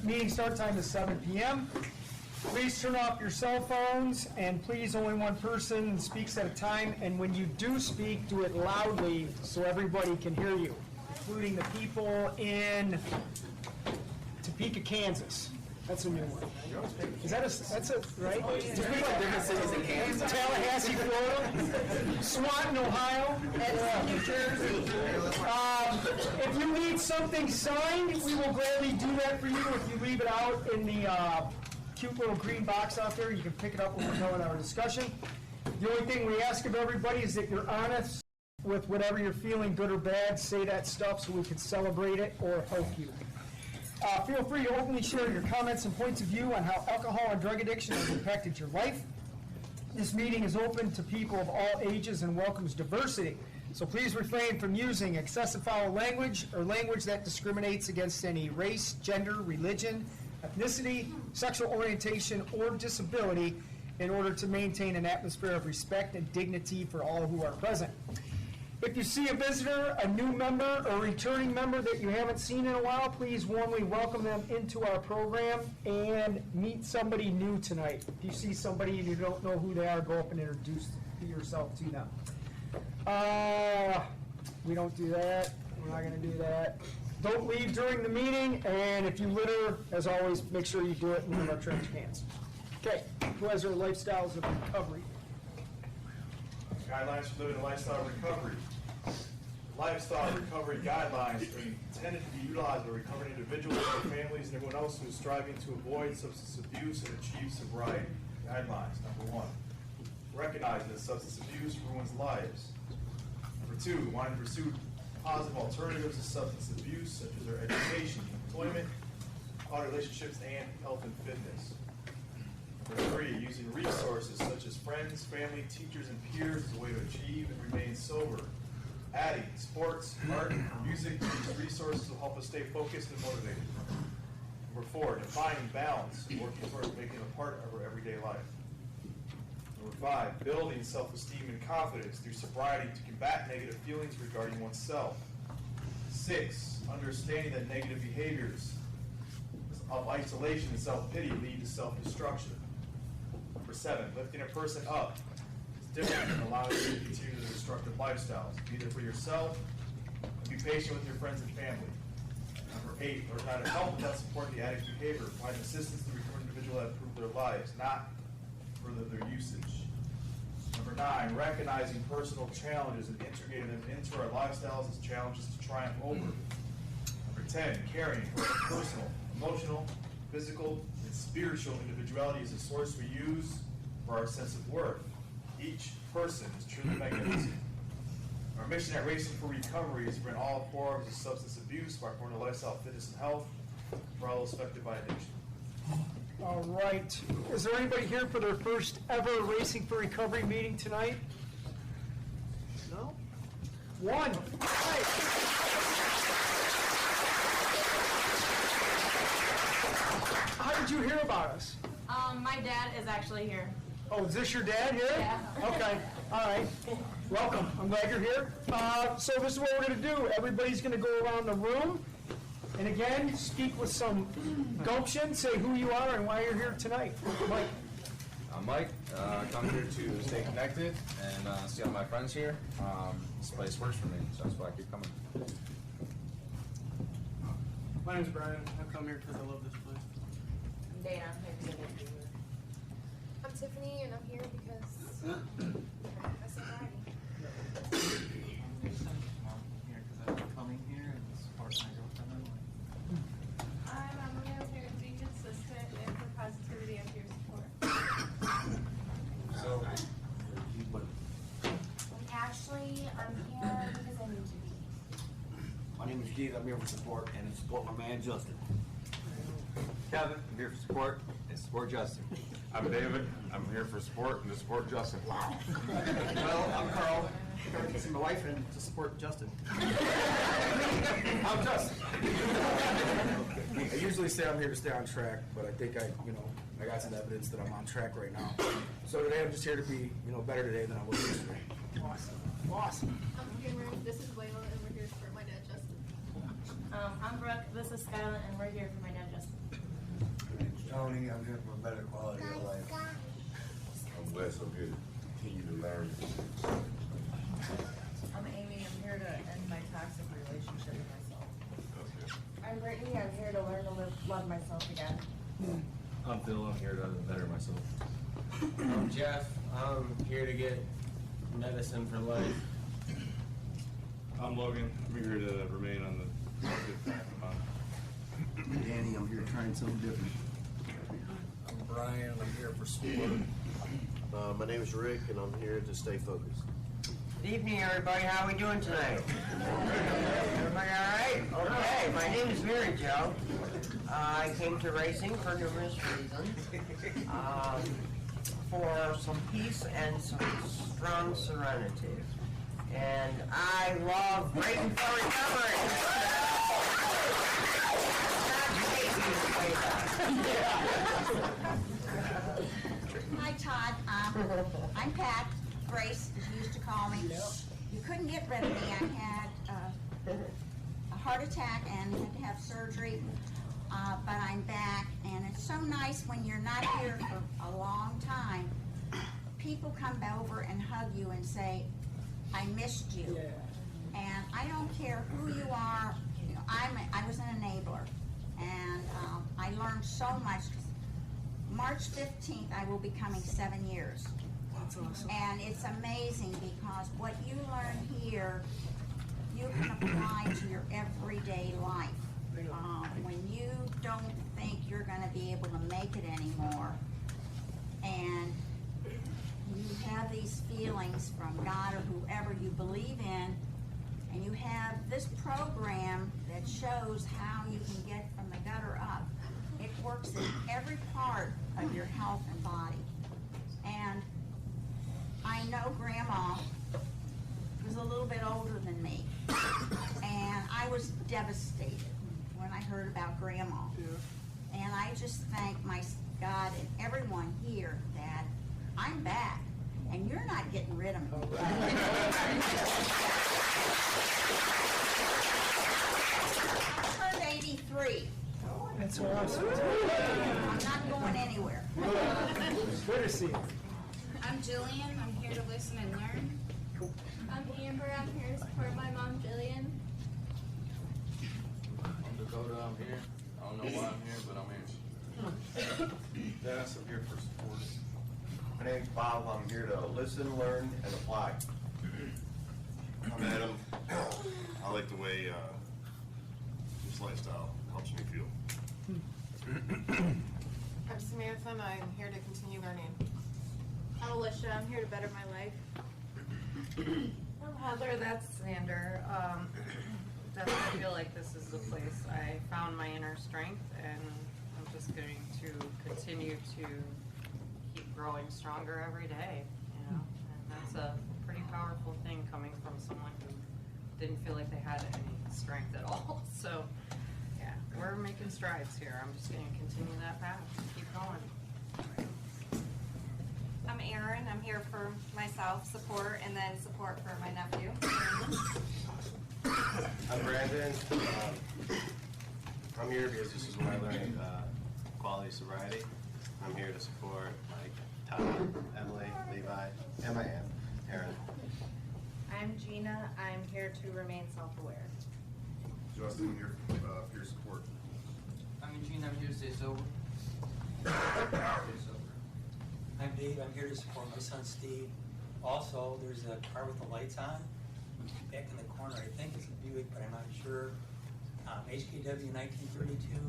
Meeting start time is 7 p.m. Please turn off your cell phones, and please only one person speaks at a time. And when you do speak, do it loudly so everybody can hear you, including the people in Topeka, Kansas. That's a new one. Is that that's a, right? Different cities in Kansas. Tallahassee, Florida. Swanton, Ohio. New Jersey. If you need something signed, we will gladly do that for you. If you leave it out in the cute little green box out there, you can pick it up when we're done with our discussion. The only thing we ask of everybody is that you're honest with whatever you're feeling, good or bad. Say that stuff so we can celebrate it or help you. Feel free to openly share your comments and points of view on how alcohol and drug addiction has impacted your life. This meeting is open to people of all ages and welcomes diversity. So please refrain from using excessive foul language or language that discriminates against any race, gender, religion, ethnicity, sexual orientation, or disability in order to maintain an atmosphere of respect and dignity for all who are present. If you see a visitor, a new member, or returning member that you haven't seen in a while, please warmly welcome them into our program and meet somebody new tonight. If you see somebody and you don't know who they are, go up and introduce yourself to them. We don't do that. We're not going to do that. Don't leave during the meeting, and if you litter, as always, make sure you do it in one of our trash cans. Okay, who has their lifestyles of recovery? Guidelines for living a lifestyle of recovery. Lifestyle recovery guidelines are intended to be utilized by recovering individuals, their families, and everyone else who is striving to avoid substance abuse and achieve sobriety. Guidelines. Number 1, recognize that substance abuse ruins lives. Number 2, wanting to pursue positive alternatives to substance abuse, such as their education, employment, quality relationships, and health and fitness. Number 3, using resources such as friends, family, teachers, and peers as a way to achieve and remain sober. Adding sports, art, and music to these resources will help us stay focused and motivated. Number 4, defining balance, working towards making it a part of our everyday life. Number 5, building self-esteem and confidence through sobriety to combat negative feelings regarding oneself. 6, understanding that negative behaviors of isolation and self-pity lead to self-destruction. Number 7, lifting a person up is different than allowing you to continue the destructive lifestyles. Be there for yourself and be patient with your friends and family. Number 8, learn how to help without supporting the addict's behavior. Find assistance to recover individuals that improve their lives, not further their usage. Number 9, recognizing personal challenges and integrating them into our lifestyles as challenges to triumph over. Number 10, caring for personal, emotional, physical, and spiritual individuality is a source we use for our sense of worth. Each person is truly magnificent. Our mission at Racing for Recovery is to prevent all forms of substance abuse by promoting lifestyle fitness and health for all those affected by addiction. All right. Is there anybody here for their first ever Racing for Recovery meeting tonight? No? 1. All right. How did you hear about us? My dad is actually here. Oh, is this your dad here? Yeah. Okay. All right. Welcome. I'm glad you're here. So this is what we're going to do. Everybody's going to go around the room. And again, speak with some gumption. Say who you are and why you're here tonight. Mike. I'm Mike. I come here to stay connected and see all my friends here. This place works for me, so that's why I keep coming. My name's Brian. I've come here because I love this place. I'm Dana. I'm here because I live I'm Tiffany, and I'm here because I sobriety. I'm here because I've been coming here and support my girlfriend and wife. I'm Emily. I'm here to be consistent and for positivity. I'm here to support. So, I'm Ashley. I'm here because I need to be. My name is Keith. I'm here for support and to support my man Justin. Kevin, I'm here for support and support Justin. I'm David. I'm here for support and to support Justin. Wow. Well, I'm Carl. I'm here to see my wife and to support Justin. I'm Justin. I usually say I'm here to stay on track, but I think I got some evidence that I'm on track right now. So today I'm just here to be, better today than I was yesterday. Awesome. Awesome. I'm Cameron. This is Layla, and we're here to support my dad, Justin. I'm Brooke. This is Skyla, and we're here for my dad, Justin. Tony, I'm here for a better quality of life. I'm Wes, I'm here to continue to learn. I'm Amy, I'm here to end my toxic relationship with myself. I'm Brittany, I'm here to learn to love myself again. I'm Phil, I'm here to better myself. I'm Jeff. I'm here to get medicine for life. I'm Logan. I'm here to remain on the good path I'm on. Danny, I'm here trying something different. I'm Brian, I'm here for sport. My name is Rick, and I'm here to stay focused. Good evening, everybody. How are we doing tonight? Everybody all right? Okay, my name is Mary Jo. I came to racing for numerous reasons. For some peace and some strong serenity. And I love Racing for Recovery. Hi, Todd. I'm Pat. Grace, as you used to call me. You couldn't get rid of me. I had a heart attack and had to have surgery, but I'm back. And it's so nice when you're not here for a long time. People come over and hug you and say, I missed you. And I don't care who you are. You know, I was an enabler. And I learned so much. March 15th, I will be coming 7 years. That's awesome. And it's amazing because what you learn here, you can apply to your everyday life. When you don't think you're going to be able to make it anymore, and you have these feelings from God or whoever you believe in, and you have this program that shows how you can get from the gutter up. It works in every part of your health and body. And I know Grandma was a little bit older than me, and I was devastated when I heard about Grandma. And I just thank my God and everyone here that I'm back, and you're not getting rid of me. I turned 83. That's awesome. I'm not going anywhere. Good to see you. I'm Jillian. I'm here to listen and learn. I'm Amber. I'm here to support my mom, Jillian. I'm Dakota, I'm here. I don't know why I'm here, but I'm here. Dennis, I'm here for support. My name's Bob. I'm here to listen, learn, and apply. I'm Adam. I like the way this lifestyle helps me feel. I'm Samantha, and I'm here to continue learning. I'm Alicia. I'm here to better my life. I'm Heather, that's Xander. Definitely feel like this is the place I found my inner strength, and I'm just going to continue to keep growing stronger every day, you know, and that's a pretty powerful thing coming from someone who didn't feel like they had any strength at all. So, yeah, we're making strides here. I'm just going to continue that path and keep going. I'm Erin. I'm here for myself, support, and then support for my nephew. I'm Brandon. I'm here because this is where I learned quality sobriety. I'm here to support Mike, Todd, Emily, Levi, and my aunt, Erin. I'm Gina. I'm here to remain self-aware. Justin, I'm here for peer support. I'm Eugene, I'm here to stay sober. I'm Dave, I'm here to support my son Steve. Also, there's a car with the lights on, back in the corner, I think it's a Buick, but I'm not sure. HKW 1932,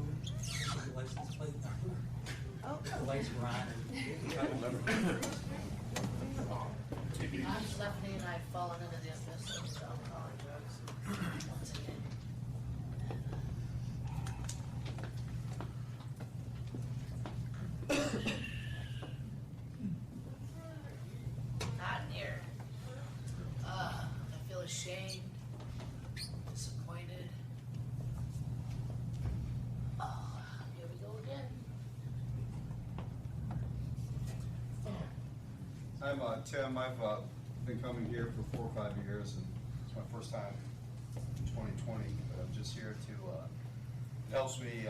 the license plate number. Oh. The lights were on. I'm Stephanie, and I've fallen into the abyss of alcohol and drugs once again. Not near. I feel ashamed, disappointed. Here we go again. I'm Tim. I've been coming here for 4 or 5 years, and it's my first time in 2020. But I'm just here to it helps me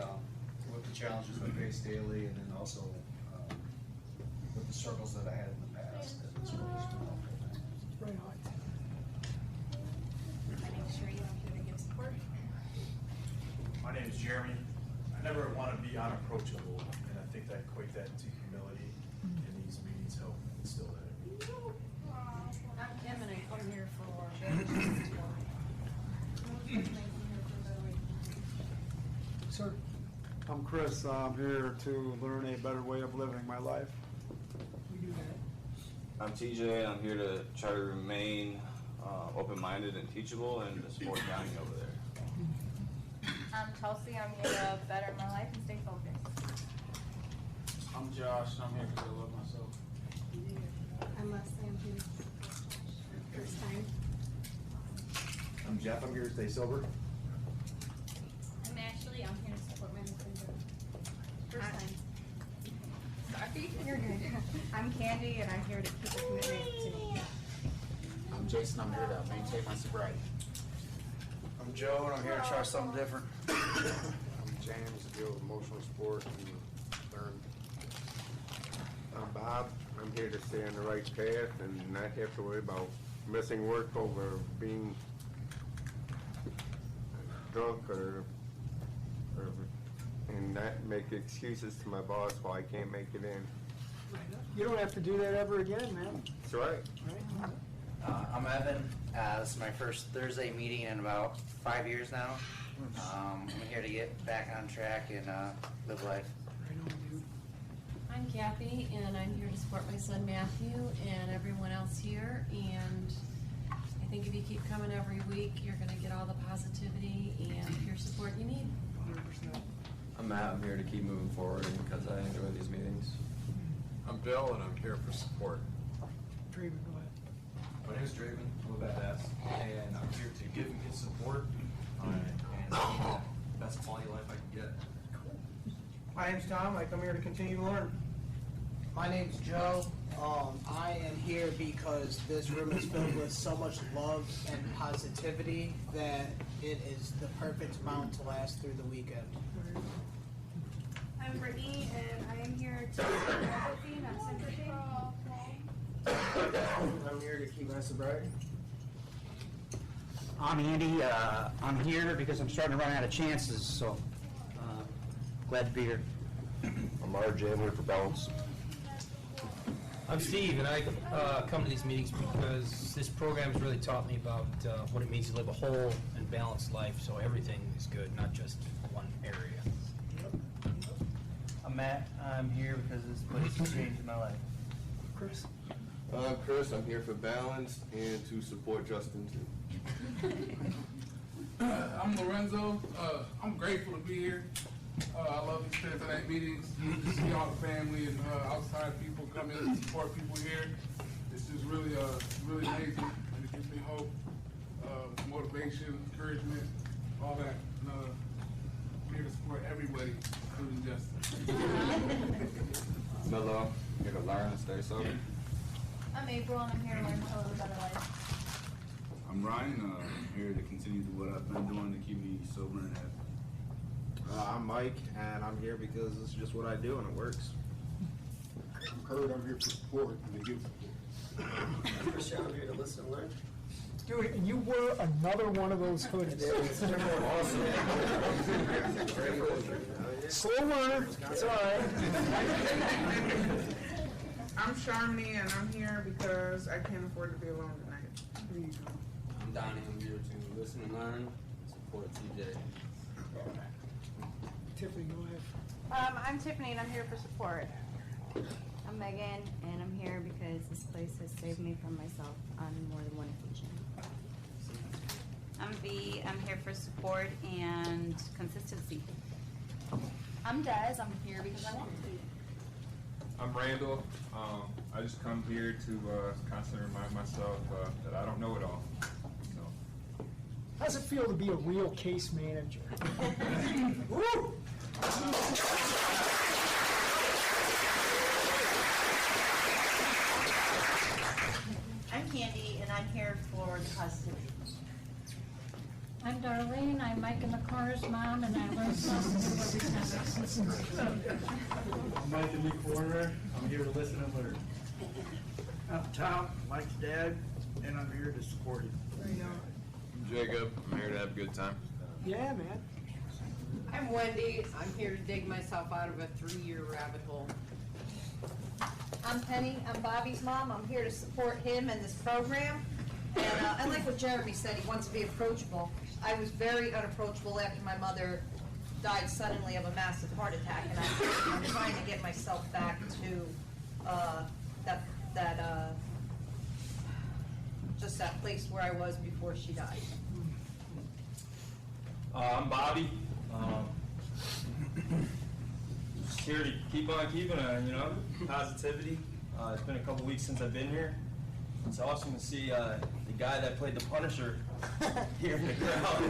with the challenges we face daily, and then also with the struggles that I had in the past. That this role has been helpful. Right on. My name's Sheree, I'm here to give support. My name is Jeremy. I never want to be unapproachable, and I think that equate that to humility, and these meetings help instill that. I'm Kim and I come here for Sir? I'm Chris. I'm here to learn a better way of living my life. We do that. I'm TJ. I'm here to try to remain open-minded and teachable and to support Johnny over there. I'm Chelsea, I'm here to better my life and stay focused. I'm Josh, I'm here because I love myself. I'm Leslie, I'm here first time. I'm Jeff. I'm here to stay sober. I'm Ashley, I'm here to support my husband. First time. Sorry, you're good. I'm Candy and I'm here to keep a commitment to me. I'm Jason, I'm here to maintain my sobriety. I'm Joe, and I'm here to try something different. I'm James, I deal with emotional support and learn. I'm Bob, I'm here to stay on the right path and not have to worry about missing work over being drunk and not make excuses to my boss why I can't make it in. You don't have to do that ever again, man. That's right. I'm Evan. This is my first Thursday meeting in about 5 years now. I'm here to get back on track and live life. I'm Kathy, and I'm here to support my son Matthew and everyone else here. And I think if you keep coming every week, you're going to get all the positivity and peer support you need. 100%. I'm Matt. I'm here to keep moving forward because I enjoy these meetings. I'm Bill, and I'm here for support. Draven, go ahead. My name is Draven. I'm a badass, and I'm here to give and get support and the best quality life I can get. My name's Tom. I come here to continue to learn. My name's Joe. I am here because this room is filled with so much love and positivity that it is the perfect amount to last through the weekend. I'm Brittany and I am here to support empathy, not sympathy. I'm here to keep my sobriety. I'm Andy. I'm here because I'm starting to run out of chances, so glad to be here. I'm RJ, I'm here for balance. I'm Steve, and I come to these meetings because this program has really taught me about what it means to live a whole and balanced life, so everything is good, not just one area. I'm Matt. I'm here because this place has changed my life. Chris? I'm Chris, I'm here for balance and to support Justin too. I'm Lorenzo. I'm grateful to be here. I love the experience of that meetings. You see all the family and outside people come in and support people here. It's just really, really amazing, and it gives me hope, motivation, encouragement, all that. And, I'm here to support everybody, including Justin. Mello, here to learn and stay sober. I'm April and I'm here to learn to live a better life. I'm Ryan. I'm here to continue to do what I've been doing to keep me sober and happy. I'm Mike, and I'm here because this is just what I do, and it works. I'm Kurt, I'm here for support and to give support. Christian, I'm here to listen and learn. Dude, and you were another one of those hoodies. Slow learner, it's all right. I'm Sharmini, and I'm here because I can't afford to be alone tonight. I'm Donnie. I'm here to listen and learn, support TJ. Tiffany, go ahead. I'm Tiffany and I'm here for support. I'm Megan and I'm here because this place has saved me from myself on more than one occasion. I'm V. I'm here for support and consistency. I'm Des, I'm here because I want to be. I'm Randall. I just come here to constantly remind myself that I don't know it all. So. How does it feel to be a real case manager? Woo! I'm Candy and I'm here for the positivity. I'm Darlene, I'm Mike in the Corner's mom, and I learned something new every time. I'm Mike in the Corner, I'm here to listen and learn. I'm Tom, Mike's dad, and I'm here to support him. I'm Jacob. I'm here to have a good time. Yeah, man. I'm Wendy. I'm here to dig myself out of a 3-year rabbit hole. I'm Penny. I'm Bobby's mom. I'm here to support him and this program. And I like what Jeremy said. He wants to be approachable. I was very unapproachable after my mother died suddenly of a massive heart attack, and I'm trying to get myself back to just that place where I was before she died. I'm Bobby. Just here to keep on keeping on, positivity. It's been a couple weeks since I've been here. It's awesome to see the guy that played the Punisher here in the crowd.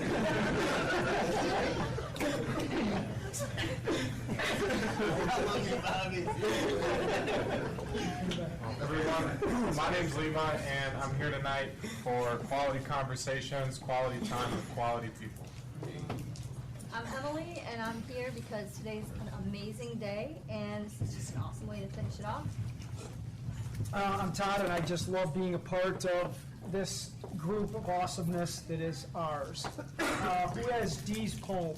Everyone, my name's Levi, and I'm here tonight for quality conversations, quality time with quality people. I'm Emily, and I'm here because today's an amazing day, and this is just an awesome way to finish it off. I'm Todd, and I just love being a part of this group of awesomeness that is ours. Who has Dee's poem?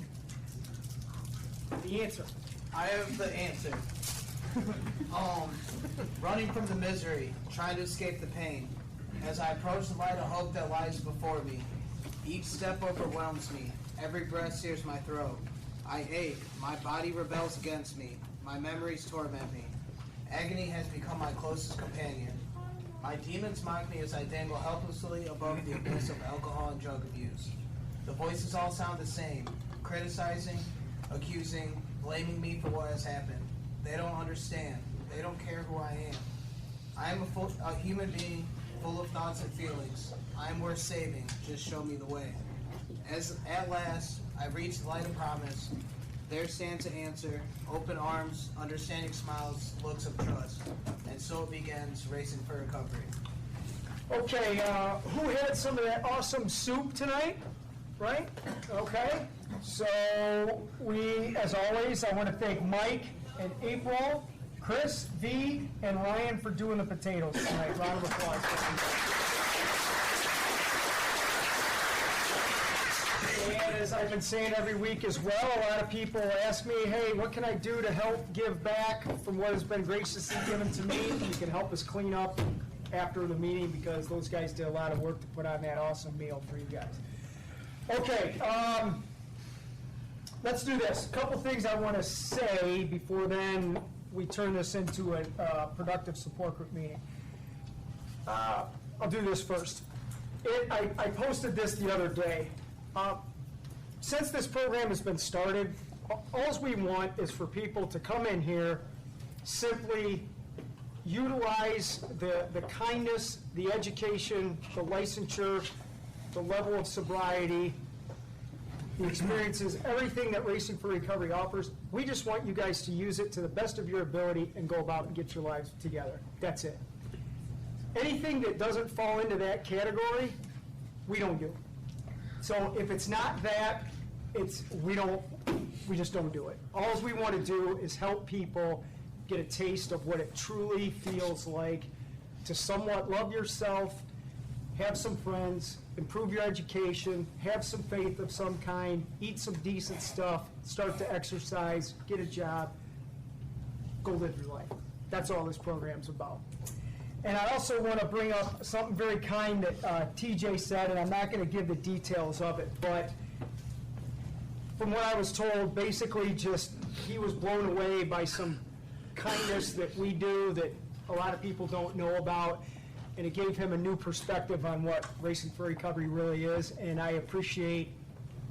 The answer. I have the answer. Running from the misery, trying to escape the pain. As I approach the light of hope that lies before me, each step overwhelms me. Every breath sears my throat. I ache. My body rebels against me. My memories torment me. Agony has become my closest companion. My demons mock me as I dangle helplessly above the abyss of alcohol and drug abuse. The voices all sound the same, criticizing, accusing, blaming me for what has happened. They don't understand. They don't care who I am. I am a human being full of thoughts and feelings. I am worth saving. Just show me the way. As at last, I reach the light of promise. There stand to answer, open arms, understanding smiles, looks of trust. And so it begins, racing for recovery. Okay, who had some of that awesome soup tonight? Right? Okay. So as always, I want to thank Mike and April, Chris, V, and Ryan for doing the potatoes tonight. Round of applause. And as I've been saying every week as well, a lot of people ask me, hey, what can I do to help give back from what has been graciously given to me? You can help us clean up after the meeting because those guys did a lot of work to put on that awesome meal for you guys. Okay, let's do this. A couple things I want to say before then we turn this into a productive support group meeting. I'll do this first. I posted this the other day. Since this program has been started, all we want is for people to come in here, simply utilize the kindness, the education, the licensure, the level of sobriety, the experiences, everything that Racing for Recovery offers. We just want you guys to use it to the best of your ability and go about and get your lives together. That's it. Anything that doesn't fall into that category, we don't do. So if it's not that, we just don't do it. All we want to do is help people get a taste of what it truly feels like to somewhat love yourself, have some friends, improve your education, have some faith of some kind, eat some decent stuff, start to exercise, get a job, go live your life. That's all this program's about. And I also want to bring up something very kind that TJ said, and I'm not going to give the details of it, but from what I was told, basically just he was blown away by some kindness that we do that a lot of people don't know about, and it gave him a new perspective on what Racing for Recovery really is, and I appreciate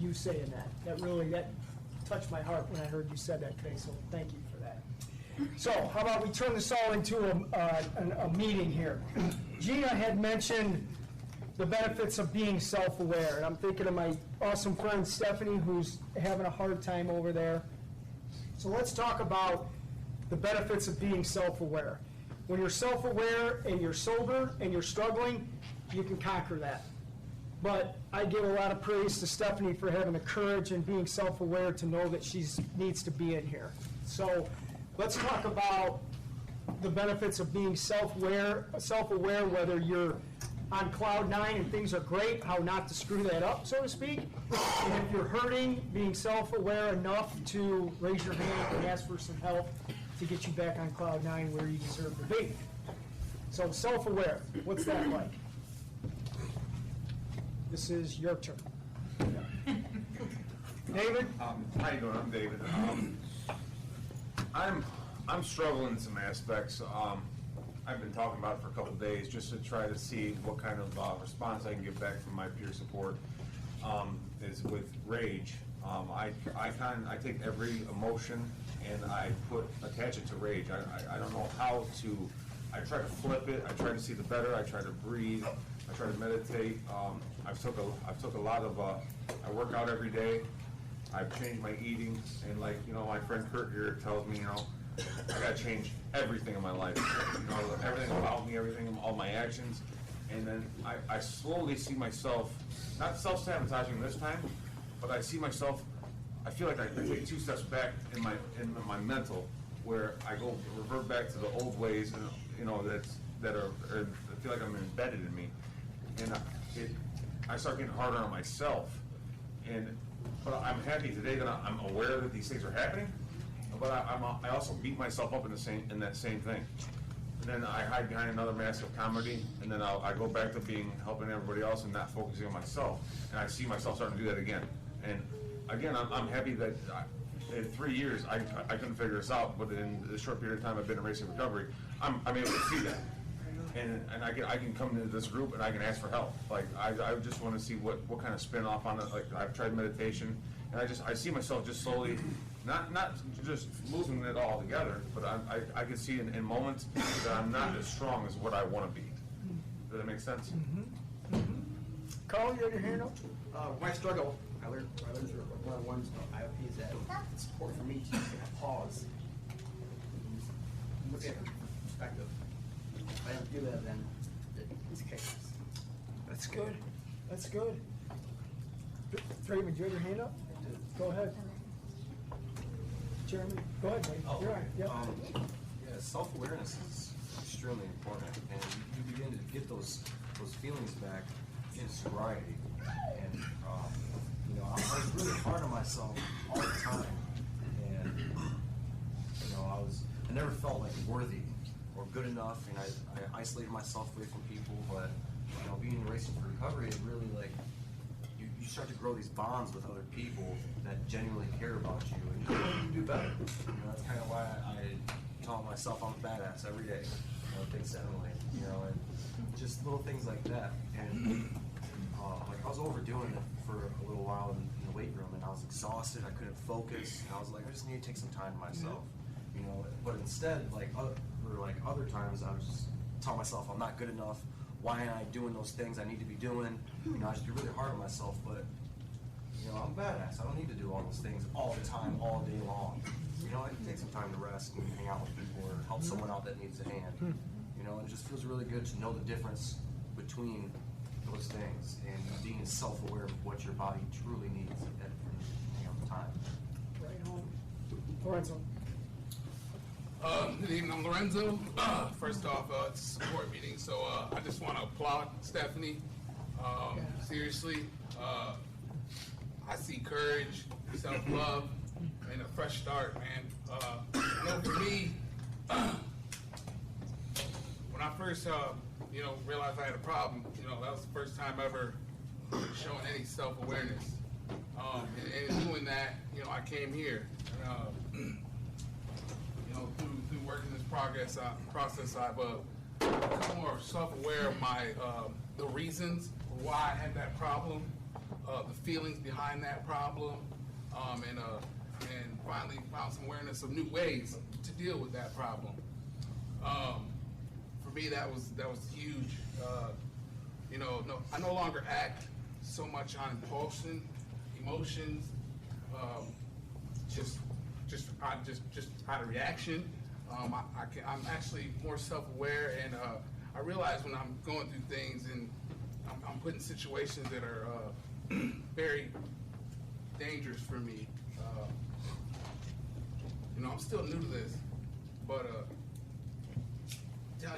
you saying that. That touched my heart when I heard you said that today, so thank you for that. So how about we turn this all into a meeting here. Gina had mentioned the benefits of being self-aware, and I'm thinking of my awesome friend Stephanie, who's having a hard time over there. So let's talk about the benefits of being self-aware. When you're self-aware and you're sober and you're struggling, you can conquer that. But I give a lot of praise to Stephanie for having the courage and being self-aware to know that she needs to be in here. So let's talk about the benefits of being self-aware, whether you're on cloud nine and things are great, how not to screw that up, so to speak. And if you're hurting, being self-aware enough to raise your hand and ask for some help to get you back on cloud nine where you deserve to be. So self-aware, what's that like? This is your turn. David? How you doing? I'm David. I'm struggling in some aspects. I've been talking about it for a couple of days just to try to see what kind of response I can get back from my peer support. Is with rage. I take every emotion and I attach it to rage. I don't know how to. I try to flip it. I try to see the better. I try to breathe. I try to meditate. I've took a lot of. I work out every day. I've changed my eating, and like my friend Kurt here tells me, I gotta change everything in my life. Everything about me, all my actions, and then I slowly see myself, not self-sabotaging this time, but I see myself. I feel like I take 2 steps back in my mental, where I revert back to the old ways, and that are I feel like I'm embedded in me, and I start getting harder on myself, but I'm happy today that I'm aware that these things are happening, but I also beat myself up in that same thing, and then I hide behind another mask of comedy, and then I go back to helping everybody else and not focusing on myself, and I see myself starting to do that again, and again I'm happy that. In 3 years, I couldn't figure this out, but in the short period of time I've been in racing recovery, I'm able to see that, and I can come into this group and I can ask for help. Like I just want to see what kind of spin off on it. Like I've tried meditation, and I see myself just slowly, not just losing it all together, but I can see in moments that I'm not as strong as what I want to be. Does that make sense? Carl, you had your hand up? My struggle, I learned through one-on-ones, IOP, is that it's important for me to pause and look at perspective. If I don't do that, then it's chaos. That's good. That's good. Raymond, did you have your hand up? Go ahead. Jeremy, go ahead, Mike. You're right. Yep. Yeah, self-awareness is extremely important, and you begin to get those feelings back in sobriety. And I was really hard on myself all the time, and I never felt like worthy or good enough, and I isolated myself away from people. But being in racing for recovery, it really you start to grow these bonds with other people that genuinely care about you, and you can do better. That's kind of why I tell myself I'm a badass every day. Things Emily, and just little things like that. And I was overdoing it for a little while in the weight room, and I was exhausted. I couldn't focus, and I was like, I just need to take some time to myself, But instead, other times, I was just telling myself I'm not good enough. Why am I doing those things I need to be doing? I just be really hard on myself. But I'm a badass. I don't need to do all those things all the time, all day long. I can take some time to rest and hang out with people or help someone out that needs a hand. It just feels really good to know the difference between those things and being self-aware of what your body truly needs at the time. Right on. Lorenzo. Good evening, I'm Lorenzo. First off, it's a support meeting, so I just want to applaud Stephanie. Seriously, I see courage, self-love, and a fresh start, man. For me, when I first, realized I had a problem, that was the first time ever showing any self-awareness. And in doing that, I came here. Through working this process, I've become more self-aware of my the reasons why I had that problem, the feelings behind that problem, and finally found some awareness of new ways to deal with that problem. For me, that was huge. I no longer act so much on impulsion, emotions, just out of reaction. I'm actually more self-aware, and I realize when I'm going through things and I'm put in situations that are very dangerous for me. I'm still new to this, but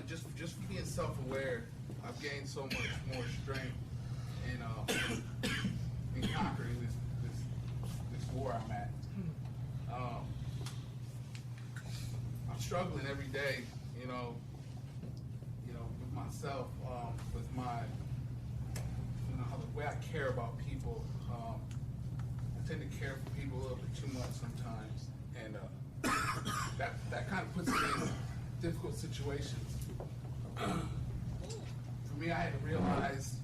just for being self-aware, I've gained so much more strength in conquering this war I'm at. I'm struggling every day, with myself, with my, the way I care about people. I tend to care for people a little bit too much sometimes, and that kind of puts me in difficult situations. For me, I had to realize,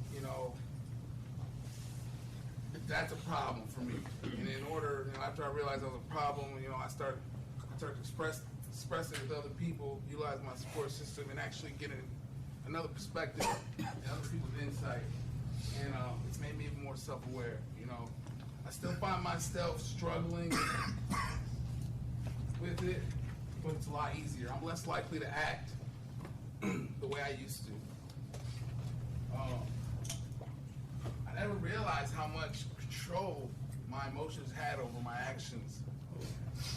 that's a problem for me. And in order, after I realized that was a problem, I started to express it with other people, utilize my support system, and actually get another perspective and other people's insight. And it's made me even more self-aware. I still find myself struggling with it, but it's a lot easier. I'm less likely to act the way I used to. I never realized how much control my emotions had over my actions.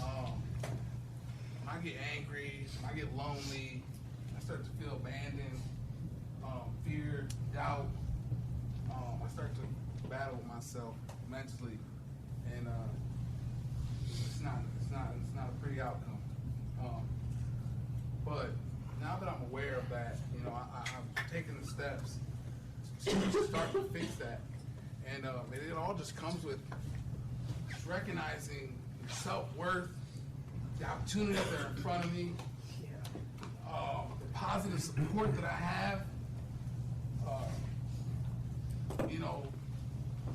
When I get angry, when I get lonely, I start to feel abandoned, fear, doubt. I start to battle with myself mentally, and it's not a pretty outcome. But now that I'm aware of that, I've taken the steps to start to fix that. And it all just comes with just recognizing self-worth, the opportunities that are in front of me, the positive support that I have.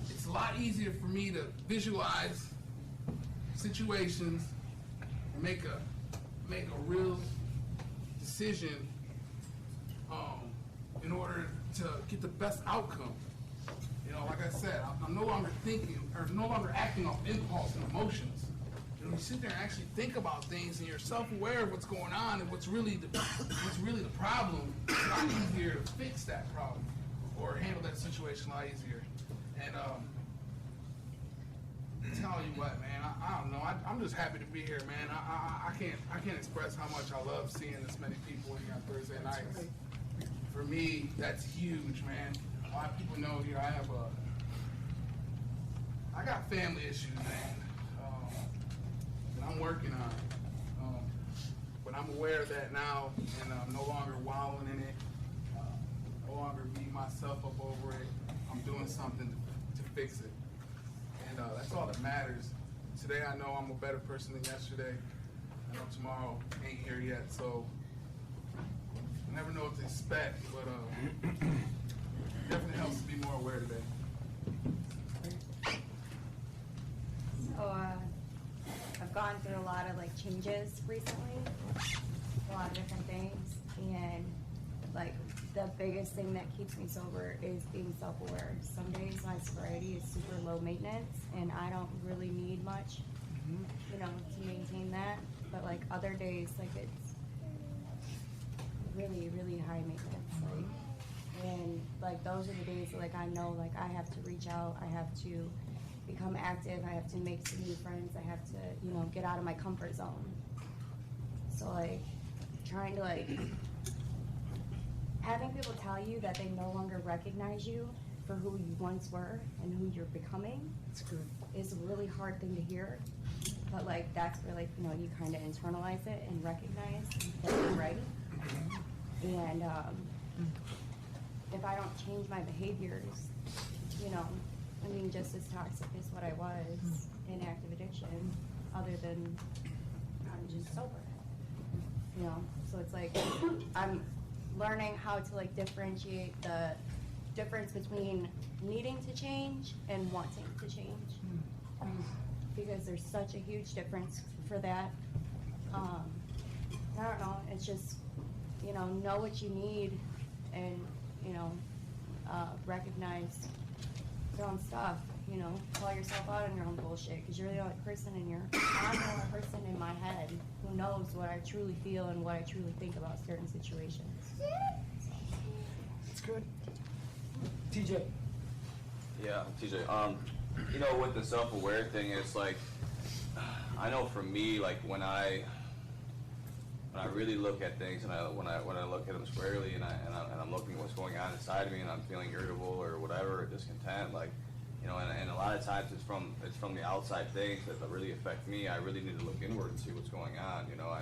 It's a lot easier for me to visualize situations and make a real decision in order to get the best outcome. Like I said, I'm no longer thinking or no longer acting off impulse and emotions. You sit there and actually think about things, and you're self-aware of what's going on and what's really the problem. It's a lot easier to fix that problem or handle that situation a lot easier. And tell you what, man, I don't know. I'm just happy to be here, man. I can't express how much I love seeing this many people in here on Thursday nights. For me, that's huge, man. A lot of people know here I got family issues, man, that I'm working on. But I'm aware of that now, and I'm no longer wallowing in it. No longer beating myself up over it. I'm doing something to fix it. And that's all that matters. Today I know I'm a better person than yesterday. I know tomorrow ain't here yet, so I never know what to expect, but definitely helps to be more aware today. So I've gone through a lot of changes recently, a lot of different things, and the biggest thing that keeps me sober is being self-aware. Some days my sobriety is super low maintenance, and I don't really need much, to maintain that. But other days, it's really, really high maintenance. And those are the days that I know I have to reach out, I have to become active, I have to make some new friends, I have to get out of my comfort zone. So trying to having people tell you that they no longer recognize you for who you once were and who you're becoming is a really hard thing to hear. But that's where you kind of internalize it and recognize that you're right. And if I don't change my behaviors, just as toxic as what I was in active addiction, other than I'm just sober. So it's I'm learning how to differentiate the difference between needing to change and wanting to change, because there's such a huge difference for that. I don't know, it's just know what you need and recognize your own stuff, call yourself out on your own bullshit, because you're the only person I'm the only person in my head who knows what I truly feel and what I truly think about certain situations. That's good. TJ. Yeah, TJ. You know, with the self-aware thing, it's like, I know for me, like when I really look at things and when I look at them squarely and I'm looking at what's going on inside of me and I'm feeling irritable or whatever, or discontent, like, you know, and a lot of times it's from the outside things that really affect me. I really need to look inward and see what's going on. You know,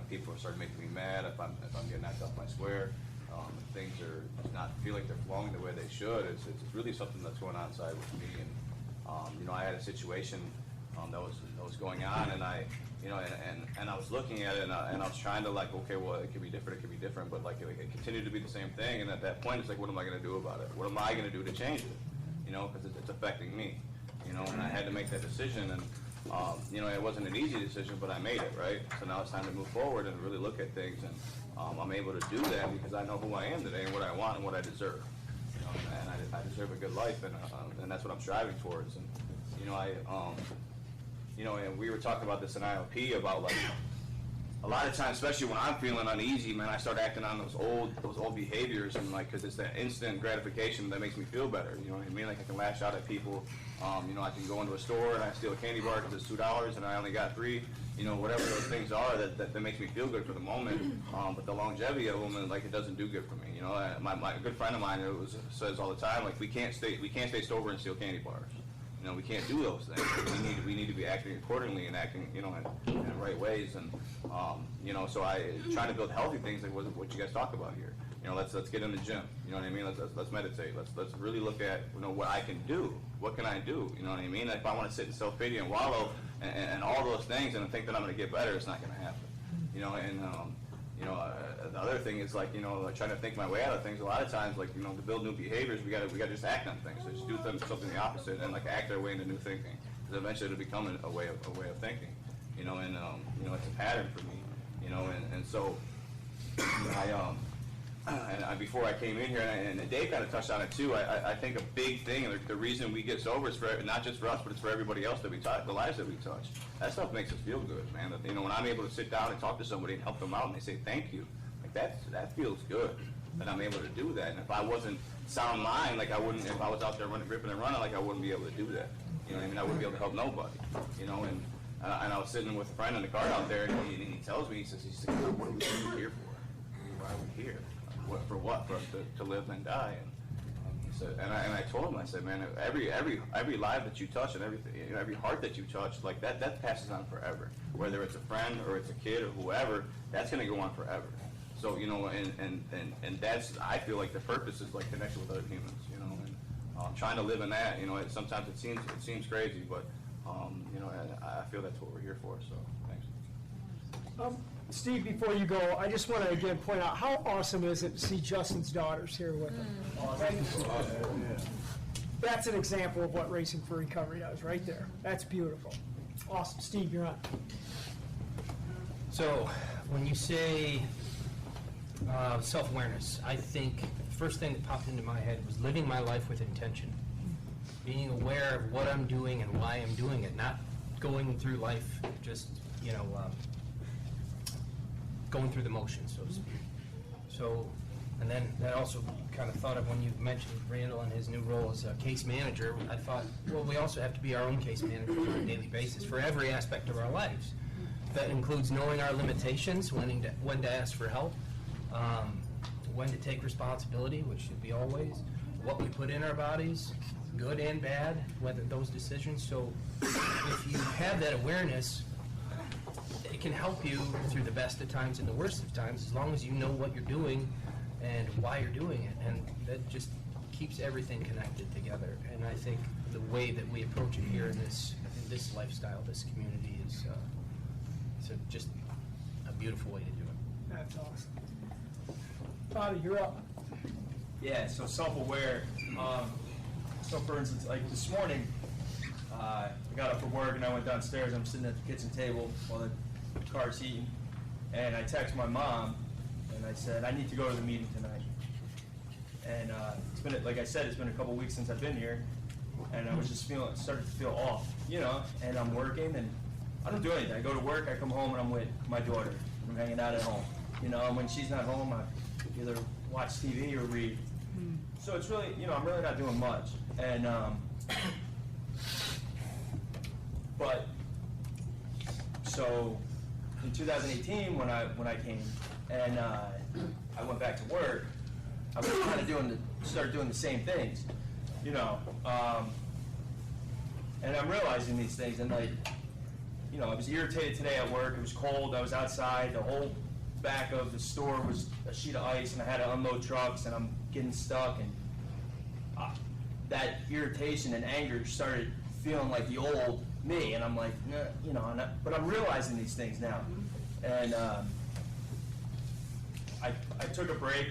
people start making me mad if I'm getting knocked off my square. If things are not feel like they're flowing the way they should. It's really something that's going on inside with me. And you know, I had a situation that was going on, and I was looking at it, and I was trying to, like, okay, well, it could be different, but like it continued to be the same thing. And at that point, it's like, what am I going to do about it? What am I going to do to change it? You know, because it's affecting me. You know, and I had to make that decision, and you know, it wasn't an easy decision, but I made it, right? So now it's time to move forward and really look at things, and I'm able to do that because I know who I am today and what I want and what I deserve. You know, and I deserve a good life, and that's what I'm striving towards. And you know, you know, and we were talking about this in ILP about, like, a lot of times, especially when I'm feeling uneasy, man, I start acting on those old behaviors, and like, because it's that instant gratification that makes me feel better. You know what I mean? Like, I can lash out at people. You know, I can go into a store and I steal a candy bar because it's $2 and I only got 3. You know, whatever those things are that makes me feel good for the moment. But the longevity of them, like, it doesn't do good for me. You know, my good friend of mine says all the time, like, we can't stay sober and steal candy bars. You know, we can't do those things. We need to be acting accordingly and acting, you know, in the right ways. And you know, so I try to build healthy things like what you guys talk about here. You know, let's get in the gym. You know what I mean? Let's meditate. Let's really look at, you know, what I can do. What can I do? You know what I mean? If I want to sit in self-pity and wallow and all those things and think that I'm going to get better, it's not going to happen. You know, and you know, the other thing is, like, you know, like, trying to think my way out of things. A lot of times, like, you know, to build new behaviors, we gotta just act on things. So just do something the opposite and, like, act our way into new thinking. Because eventually it'll become a way of thinking. You know, and you know, it's a pattern for me. You know, and so before I came in here, and Dave kind of touched on it too. I think a big thing, and the reason we get sober is not just for us, but it's for everybody else that we touch, the lives that we touch. That stuff makes us feel good, man. You know, when I'm able to sit down and talk to somebody and help them out, and they say thank you, like that feels good. That I'm able to do that. And if I wasn't sound mind, like I wouldn't. If I was out there ripping and running, like I wouldn't be able to do that. You know what I mean? I wouldn't be able to help nobody. You know, and I was sitting with a friend in the car out there, and he tells me, he says, what are we here for? Why are we here? For what? For us to live and die. And he said, and I told him, I said, man, every life that you touch and everything, you know, every heart that you touch, like that passes on forever. Whether it's a friend or it's a kid or whoever, that's going to go on forever. So, you know, and that's, I feel like the purpose is, like, connection with other humans. You know, and trying to live in that. You know, sometimes it seems crazy, but you know, I feel that's what we're here for. So, thanks. Steve, before you go, I just want to again point out how awesome is it to see Justin's daughters here with him. That's an example of what Racing for Recovery does right there. That's beautiful. Awesome. Steve, you're on. So, when you say self-awareness, I think the first thing that popped into my head was living my life with intention. Being aware of what I'm doing and why I'm doing it, not going through life just, you know, going through the motions, so to speak. So, and then that also kind of thought of when you mentioned Randall and his new role as a case manager, I thought, well, we also have to be our own case manager on a daily basis for every aspect of our lives. That includes knowing our limitations, when to ask for help, when to take responsibility, which should be always, what we put in our bodies, good and bad, whether those decisions. So if you have that awareness, it can help you through the best of times and the worst of times, as long as you know what you're doing and why you're doing it. And that just keeps everything connected together. And I think the way that we approach it here in this lifestyle, this community, is just a beautiful way to do it. That's awesome. Bobby, you're up. Yeah, so self-aware. So for instance, like this morning, I got up for work and I went downstairs. I'm sitting at the kitchen table while the car's heating, and I text my mom and I said, I need to go to the meeting tonight. And it's been, like I said, it's been a couple weeks since I've been here, and I was just started to feel off, you know. And I'm working and I don't do anything. I go to work, I come home, and I'm with my daughter. I'm hanging out at home, you know. And when she's not home, I either watch TV or read. So it's really, I'm really not doing much. And, but, so in 2018, when I came and I went back to work, I was kind of started doing the same things, and I'm realizing these things, and like, I was irritated today at work. It was cold. I was outside. The whole back of the store was a sheet of ice, and I had to unload trucks, and I'm getting stuck, and that irritation and anger started feeling like the old me, and I'm like, nah, but I'm realizing these things now, and I took a break.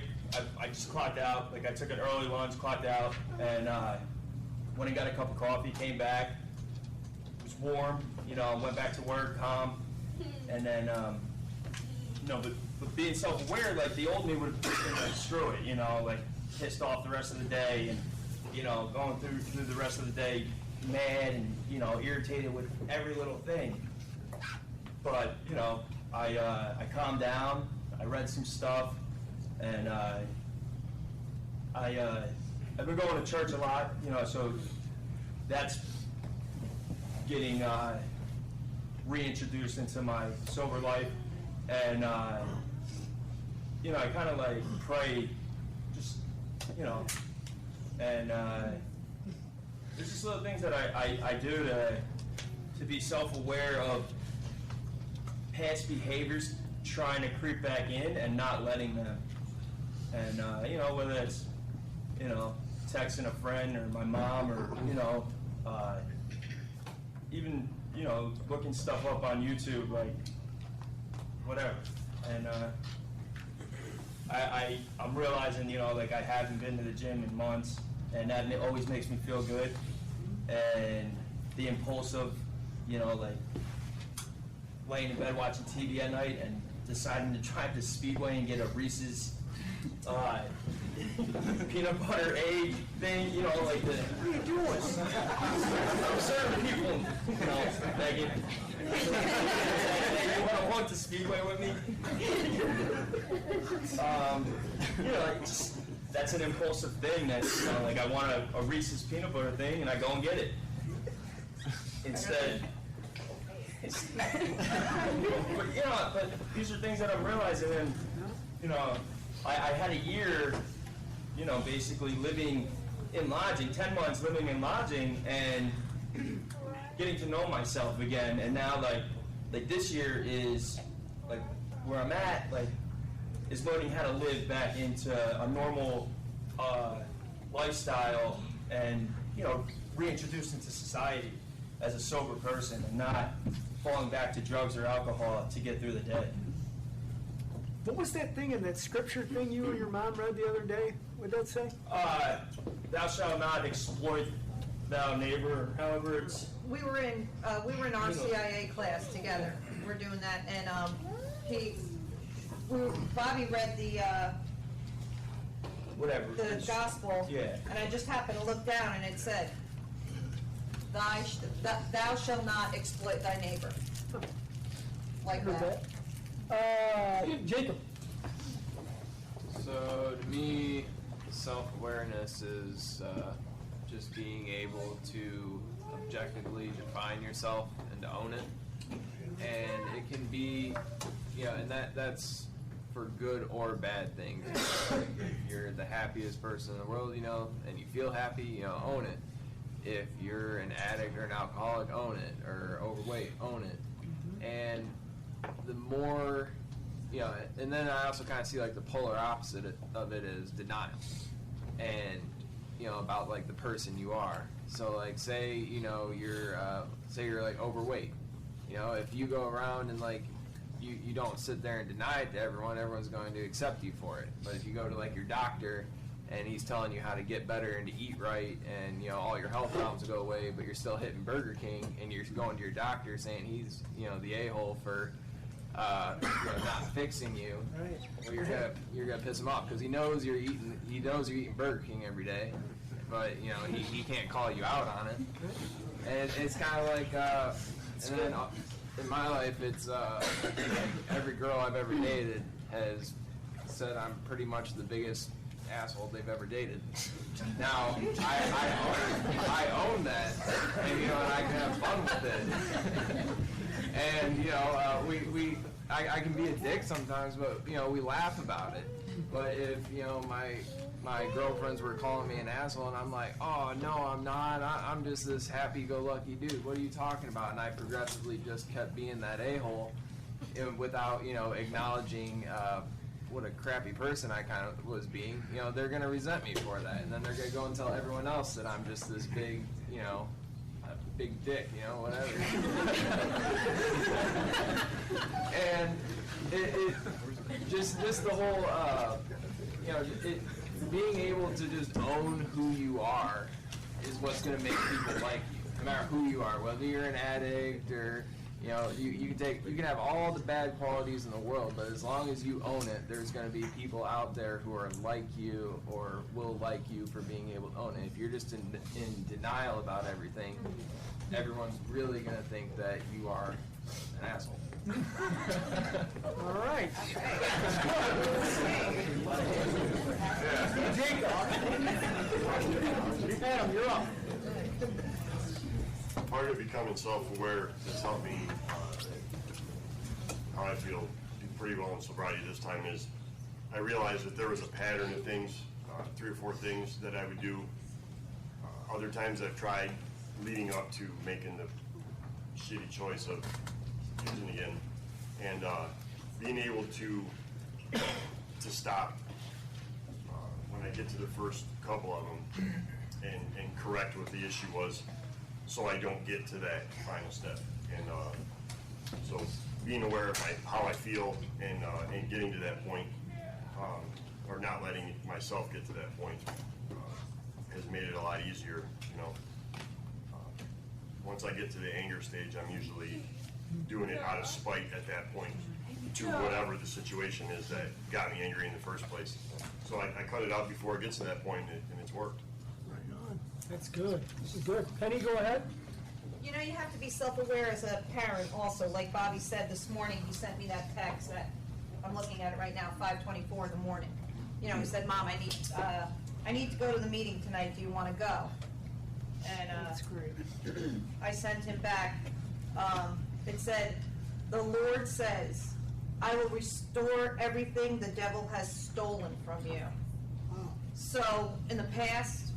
I just clocked out. Like I took an early lunch, clocked out, and went and got a cup of coffee. Came back. It was warm. Went back to work, calm, and then but being self-aware, like the old me would have been like, screw it, like pissed off the rest of the day, and going through the rest of the day mad and irritated with every little thing. But I calmed down. I read some stuff, and I've been going to church a lot, so that's getting reintroduced into my sober life, and I kind of like pray, just and there's just little things that I do to be self-aware of past behaviors trying to creep back in and not letting them. And whether it's texting a friend or my mom or even looking stuff up on YouTube, like whatever. And I'm realizing like I haven't been to the gym in months, and that always makes me feel good. And the impulsive, like laying in bed watching TV at night and deciding to drive to Speedway and get a Reese's peanut butter egg thing, like the, what are you doing? I'm serving people, begging. You want to walk to Speedway with me? Like just, that's an impulsive thing that, like I want a Reese's peanut butter thing and I go and get it. Instead, but these are things that I'm realizing, and I had a year, basically living in lodging, 10 months living in lodging, and getting to know myself again. And now, like this year is like where I'm at, like is learning how to live back into a normal lifestyle, and reintroduced into society as a sober person, and not falling back to drugs or alcohol to get through the day. What was that thing in that scripture thing you and your mom read the other day? What did that say? Thou shalt not exploit thou neighbor, or however it's. We were in RCIA class together. We're doing that, and Bobby read the whatever the gospel. Yeah. And I just happened to look down, and it said, "Thou shalt not exploit thy neighbor." Like that. Jacob. So to me, self-awareness is just being able to objectively define yourself and to own it. And it can be, and that's for good or bad things. Like if you're the happiest person in the world, and you feel happy, own it. If you're an addict or an alcoholic, own it. Or overweight, own it. And the more, and then I also kind of see like the polar opposite of it is denial. And, about like the person you are. So like say, you're like overweight. If you go around and like, you don't sit there and deny it to everyone's going to accept you for it. But if you go to like your doctor and he's telling you how to get better and to eat right and all your health problems will go away, but you're still hitting Burger King and you're going to your doctor saying he's the a-hole for not fixing you, well, you're gonna piss him off because he knows you're eating Burger King every day, but he can't call you out on it. And it's kind of like and then in my life it's every girl I've ever dated has said I'm pretty much the biggest asshole they've ever dated. Now, I own that, and, you know, and I can have fun with it. And, you know, I can be a dick sometimes, but, you know, we laugh about it. But if, you know, my girlfriends were calling me an asshole, and I'm like, oh, no, I'm not. I'm just this happy-go-lucky dude. What are you talking about? And I progressively just kept being that a-hole without, you know, acknowledging what a crappy person I kind of was being. You know, they're going to resent me for that. And then they're going to go and tell everyone else that I'm just this big, you know, big dick, you know, whatever. And it just the whole, you know, being able to just own who you are is what's going to make people like you, no matter who you are, whether you're an addict or, you know, you can have all the bad qualities in the world, but as long as you own it, there's going to be people out there who are like you or will like you for being able to own it. If you're just in denial about everything, everyone's really going to think that you are an asshole. All right. Adam, you're up. Part of becoming self-aware has helped me how I feel pretty well in sobriety this time is I realized that there was a pattern of things, 3 or 4 things that I would do. Other times I've tried leading up to making the shitty choice of using again, and being able to stop when I get to the first couple of them and correct what the issue was, so I don't get to that final step. And so being aware of how I feel and getting to that point, or not letting myself get to that point, has made it a lot easier. You know, once I get to the anger stage, I'm usually doing it out of spite at that point to whatever the situation is that got me angry in the first place. So I cut it out before it gets to that point, and it's worked. That's good. This is good. Penny, go ahead. You know, you have to be self-aware as a parent also. Like Bobby said this morning, he sent me that text that I'm looking at it right now, 5:24 in the morning. You know, he said, Mom, I need to go to the meeting tonight. Do you want to go? And That's great. I sent him back. It said, the Lord says, I will restore everything the devil has stolen from you. So in the past,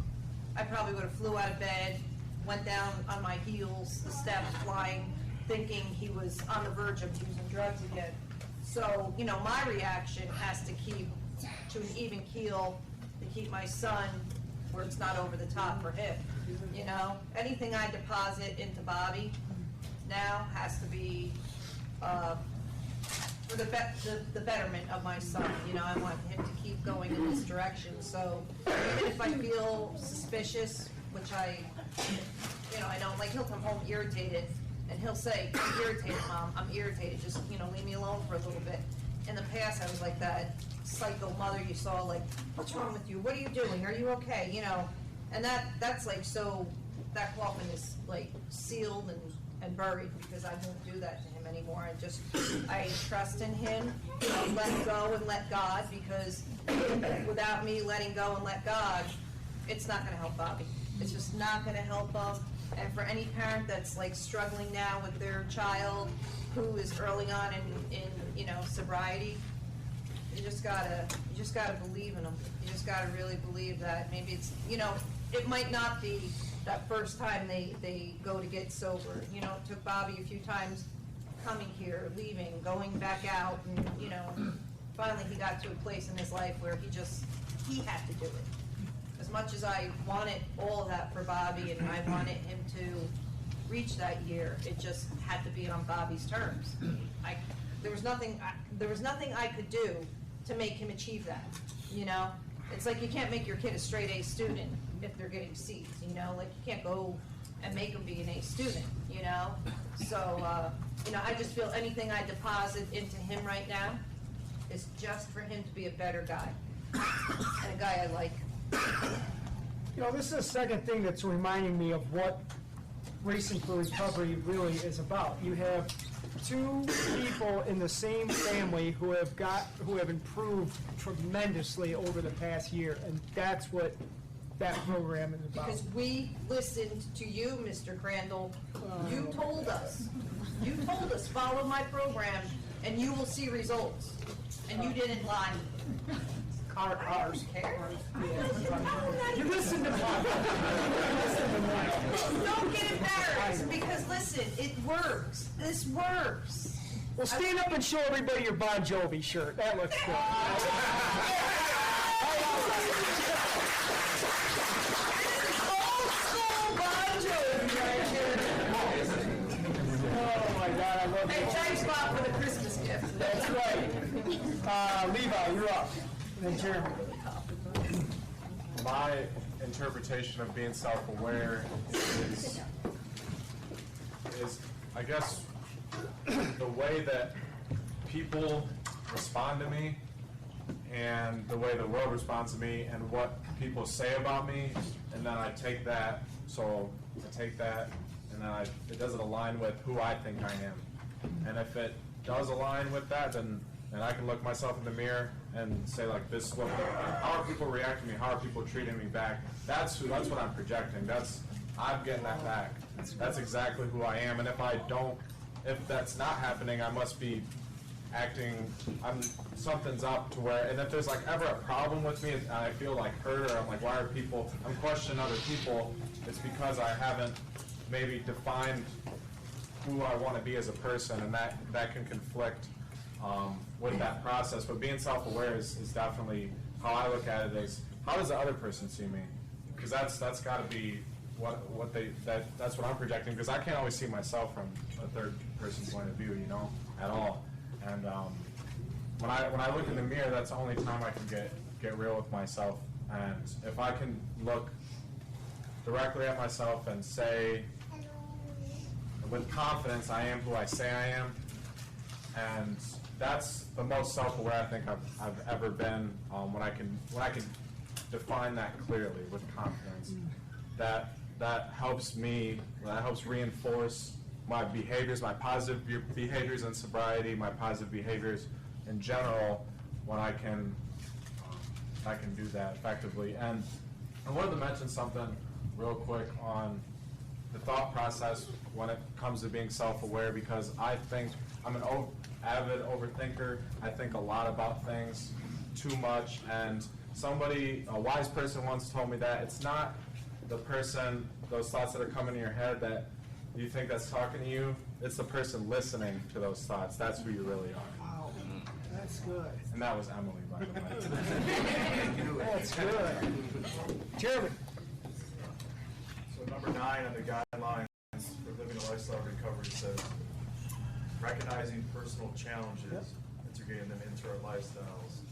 I probably would have flew out of bed, went down on my heels, the steps flying, thinking he was on the verge of using drugs again. So, you know, my reaction has to keep to an even keel to keep my son where it's not over the top for him. You know, anything I deposit into Bobby now has to be for the betterment of my son. You know, I want him to keep going in this direction. So even if I feel suspicious, which I don't, like he'll come home irritated and he'll say, I'm irritated, Mom, I'm irritated, just, you know, leave me alone for a little bit. In the past, I was like that psycho mother you saw, like, what's wrong with you? What are you doing? Are you okay? You know, and that's like, so that coffin is like sealed and buried because I won't do that to him anymore. I trust in him, you know, let go and let God, because without me letting go and let God, it's not going to help Bobby. It's just not going to help him. And for any parent that's like struggling now with their child who is early on in you know, sobriety, you just gotta believe in them. You just gotta really believe that maybe it's, you know, it might not be that first time they go to get sober. You know, it took Bobby a few times coming here, leaving, going back out, and, you know, finally he got to a place in his life where he had to do it. As much as I wanted all of that for Bobby and I wanted him to reach that year, it just had to be on Bobby's terms. There was nothing I could do to make him achieve that, you know? It's like you can't make your kid a straight A student if they're getting C's, you know? Like, you can't go and make them be an A student, you know? So, you know, I just feel anything I deposit into him right now is just for him to be a better guy, and a guy I like. You know, this is the second thing that's reminding me of what Racing for Recovery really is about. You have two people in the same family who have improved tremendously over the past year, and that's what that program is about. Because we listened to you, Mr. Crandall. You told us, follow my program and you will see results. And you didn't lie. Ours. You listen to me. Don't get embarrassed, because listen, it works. This works. Well, stand up and show everybody your Bon Jovi shirt. That looks good. Oh my God, I love it. Hey, time spot for the Christmas gift. That's right. Levi, you're up. And then Jeremy. My interpretation of being self-aware is I guess, the way that people respond to me and the way the world responds to me and what people say about me, and then I take that, and then it doesn't align with who I think I am. And if it does align with that, then I can look myself in the mirror and say, like, this is how are people reacting to me, how are people treating me back. That's what I'm projecting. I'm getting that back. That's exactly who I am. And if that's not happening, I must be something's up to where, and if there's like ever a problem with me and I feel like hurt, or I'm like, I'm questioning other people, it's because I haven't maybe defined who I want to be as a person, and that can conflict with that process. But being self-aware is definitely how I look at it, is how does the other person see me? Because that's got to be that's what I'm projecting, because I can't always see myself from a third person point of view, at all. And when I look in the mirror, that's the only time I can get real with myself. And if I can look directly at myself and say with confidence, I am who I say I am, and that's the most self-aware I think I've ever been, when I can define that clearly with confidence. That helps me. That helps reinforce my behaviors, my positive behaviors in sobriety, my positive behaviors in general, when I can do that effectively. And I wanted to mention something real quick on the thought process when it comes to being self-aware, because I think I'm an avid overthinker. I think a lot about things too much, and a wise person once told me that it's not those thoughts that are coming in your head that you think that's talking to you, it's the person listening to those thoughts. That's who you really are. Wow, that's good. And that was Emily, by the way. That's good. Jeremy. So number 9 on the guidelines for living a lifestyle of recovery says, recognizing personal challenges, integrating them into our lifestyles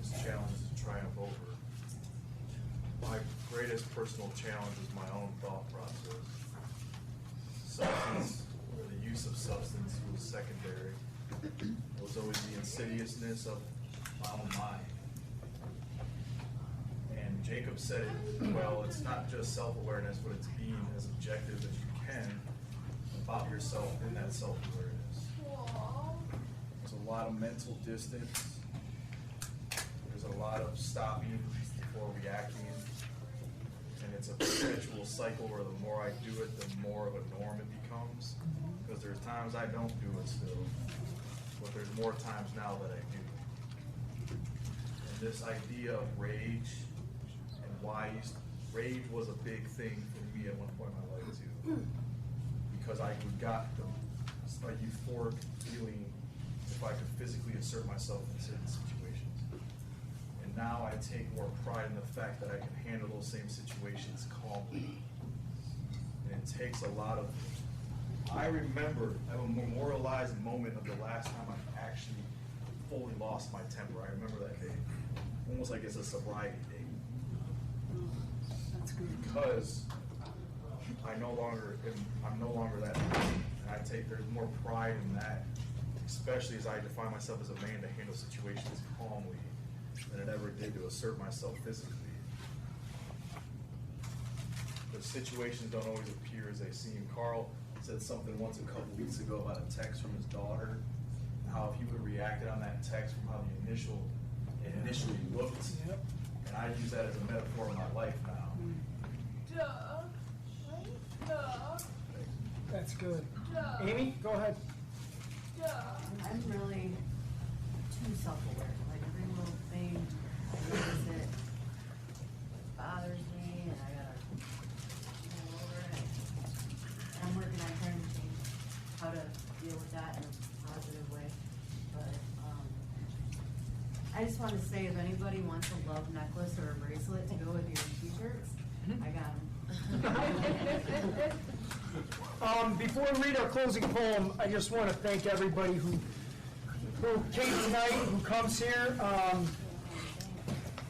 as challenges to triumph over. My greatest personal challenge is my own thought process. Substance, or the use of substance, was secondary. It was always the insidiousness of my own mind. And Jacob said it well, it's not just self-awareness, but it's being as objective as you can about yourself in that self-awareness. There's a lot of mental distance. There's a lot of stopping before reacting. And it's a perpetual cycle where the more I do it, the more of a norm it becomes. Because there's times I don't do it still, but there's more times now that I do. And this idea of rage and why rage was a big thing for me at one point in my life too. Because I got a euphoric feeling if I could physically assert myself in certain situations. And now I take more pride in the fact that I can handle those same situations calmly. And it takes a lot of, I have a memorialized moment of the last time I actually fully lost my temper. I remember that day, almost like it's a sobriety day. That's good. Because I'm no longer that man. And there's more pride in that, especially as I define myself as a man to handle situations calmly than it ever did to assert myself physically. The situations don't always appear as they seem. Carl said something once a couple weeks ago about a text from his daughter, how if he would have reacted on that text from how it initially looked. Yep. And I use that as a metaphor in my life now. That's good. Amy, go ahead. I'm really too self-aware. Like every little thing, I notice it bothers me, and I gotta go over it. And I'm working on trying to change how to deal with that in a positive way. But I just want to say, if anybody wants a love necklace or a bracelet to go with your t-shirts, I got them. Before we read our closing poem, I just want to thank everybody who came tonight, who comes here.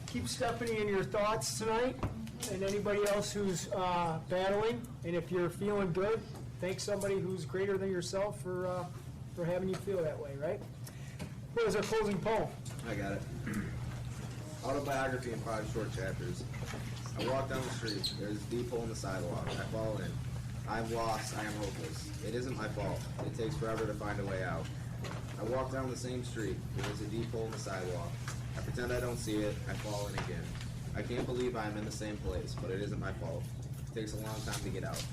Keep Stephanie in your thoughts tonight, and anybody else who's battling. And if you're feeling good, thank somebody who's greater than yourself for having you feel that way, right? What is our closing poem? I got it. Autobiography in 5 short chapters. I walk down the street. There's a deep hole in the sidewalk. I fall in. I'm lost. I am hopeless. It isn't my fault. It takes forever to find a way out. I walk down the same street. There's a deep hole in the sidewalk. I pretend I don't see it. I fall in again. I can't believe I am in the same place, but it isn't my fault. It takes a long time to get out.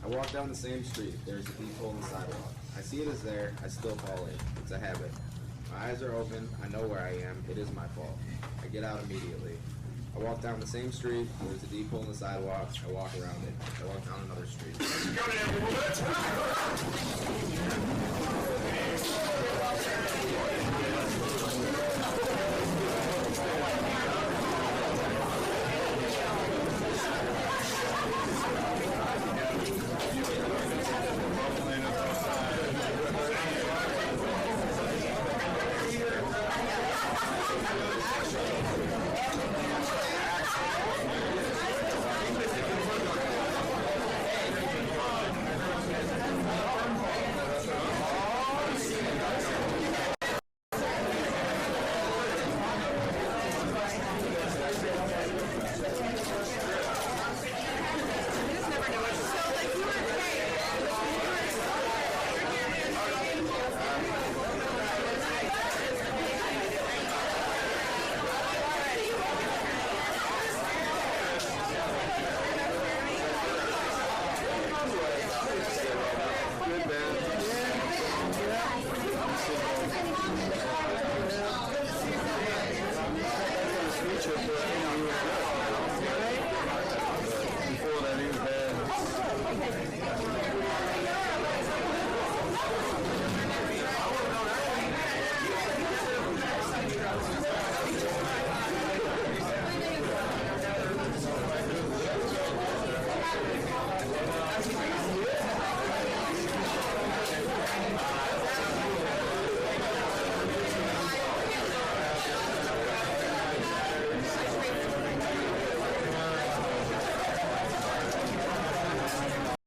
I walk down the same street. There's a deep hole in the sidewalk. I see it is there. I still fall in. It's a habit. My eyes are open. I know where I am. It is my fault. I get out immediately. I walk down the same street. There's a deep hole in the sidewalk. I walk around it. I walk down another street. Thank you.